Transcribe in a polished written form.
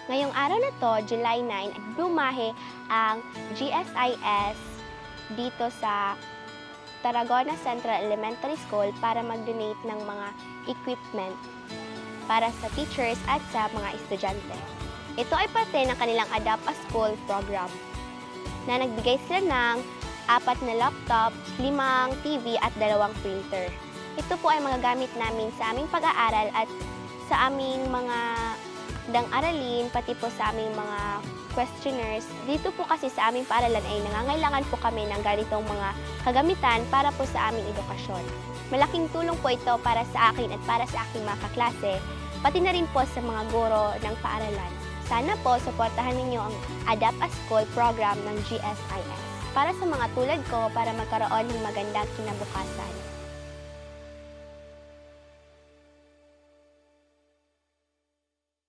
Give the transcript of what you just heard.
Ngayong araw na to, July 9, bumahe ang GSIS dito sa Tarragona Central Elementary School para mag-donate ng mga equipment para sa teachers at sa mga estudyante. Ito ay parte ng kanilang Adapt a School program na nagbigay sila ng 4 na laptop, 5 TV at 2 printer. Ito po ay mga gamit namin sa aming pag-aaral at sa aming mga aralin, pati po sa aming mga questionnaires. Dito po kasi sa aming paaralan ay nangangailangan po kami ng ganitong mga kagamitan para po sa aming edukasyon. Malaking tulong po ito para sa akin at para sa aking mga kaklase, pati na rin po sa mga guro ng paaralan. Sana po suportahan ninyo ang Adapt a School program ng GSIS para sa mga tulad ko para magkaroon ng magandang kinabukasan.